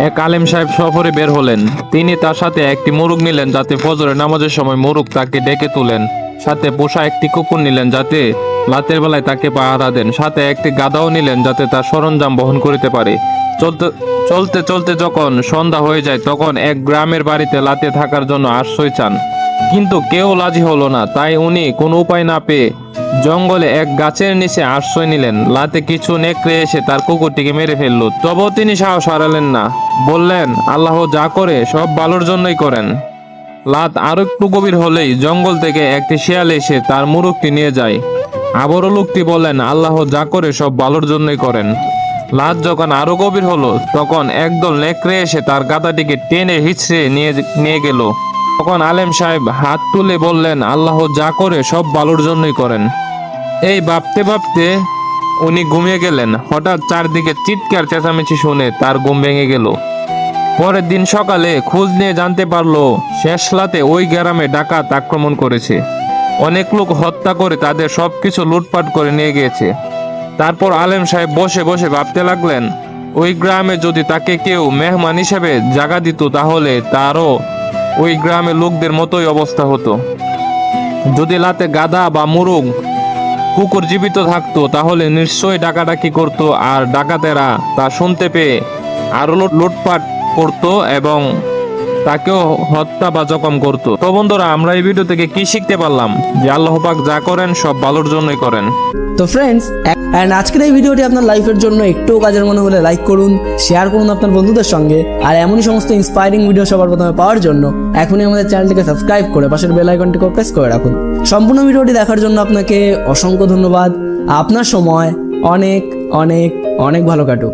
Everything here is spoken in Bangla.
এক আলেম সাহেব সফরে বের হলেন। তিনি তার সাথে একটি মোরগ নিলেন যাতে ফজরের নামাজের সময় মোরগ তাকে ডেকে তোলেন। সাথে পোষা একটি কুকুর নিলেন যাতে রাতের বেলায় তাকে পাহারা দেন। সাথে একটি গাধাও নিলেন যাতে তার সরঞ্জাম বহন করিতে পারে। চলতে চলতে চলতে যখন সন্ধ্যা হয়ে যায় তখন এক গ্রামের বাড়িতে রাতে থাকার জন্য আশ্রয় চান, কিন্তু কেউ রাজি হলো না। তাই উনি কোনো উপায় না পেয়ে জঙ্গলে এক গাছের নিচে আশ্রয় নিলেন। রাতে কিছু নেকড়ে এসে তার কুকুরটিকে মেরে ফেলল, তবুও তিনি সাহস হারালেন না। বললেন, আল্লাহ যা করে সব ভালোর জন্যই করেন। রাত আরো একটু গভীর হলেই জঙ্গল থেকে একটি শিয়াল এসে তার মুরগটি নিয়ে যায়। আবারও লোকটি বললেন, আল্লাহ যা করে সব ভালোর জন্যই করেন। রাত যখন আরো গভীর হলো তখন একদল নেকড়ে এসে তার গাধাটিকে টেনে হিঁচড়ে নিয়ে গেল। তখন আলেম সাহেব হাত তুলে বললেন, আল্লাহ যা করে সব ভালোর জন্যই করেন। এই ভাবতে ভাবতে উনি ঘুমিয়ে গেলেন। হঠাৎ চারদিকে চিৎকার চেঁচামেচি শুনে তার ঘুম ভেঙে গেল। পরের দিন সকালে খোঁজ নিয়ে জানতে পারলো শেষ রাতে ওই গ্রামে ডাকাত আক্রমণ করেছে। অনেক লোক হত্যা করে তাদের সবকিছু লুটপাট করে নিয়ে গিয়েছে। তারপর আলেম সাহেব বসে বসে ভাবতে লাগলেন, ওই গ্রামে যদি তাকে কেউ মেহমান হিসেবে জায়গা দিত তাহলে তারও ওই গ্রামের লোকদের মতোই অবস্থা হতো। যদি রাতে গাধা বা মুরগ কুকুর জীবিত থাকতো তাহলে নিশ্চয়ই ডাকাডাকি করতো, আর ডাকাতেরা তা শুনতে পেয়ে আরো লুটপাট করতো এবং তাকেও হত্যা বা জখম করতো। তো বন্ধুরা, আমরা এই ভিডিও থেকে কি শিখতে পারলাম? যে আল্লাহ পাক যা করেন সব ভালোর জন্যই করেন। তো ফ্রেন্ডস, আজকের এই ভিডিওটি আপনার লাইফের জন্য একটুও কাজের মনে হলে লাইক করুন, শেয়ার করুন আপনার বন্ধুদের সঙ্গে। আর এমনই সমস্ত ইন্সপায়ারিং ভিডিও সবার প্রথমে পাওয়ার জন্য এখনই আমাদের চ্যানেলটিকে সাবস্ক্রাইব করে পাশের বেল আইকনটিকে প্রেস করে রাখুন। সম্পূর্ণ ভিডিওটি দেখার জন্য আপনাকে অসংখ্য ধন্যবাদ। আপনার সময় অনেক অনেক অনেক ভালো কাটুক।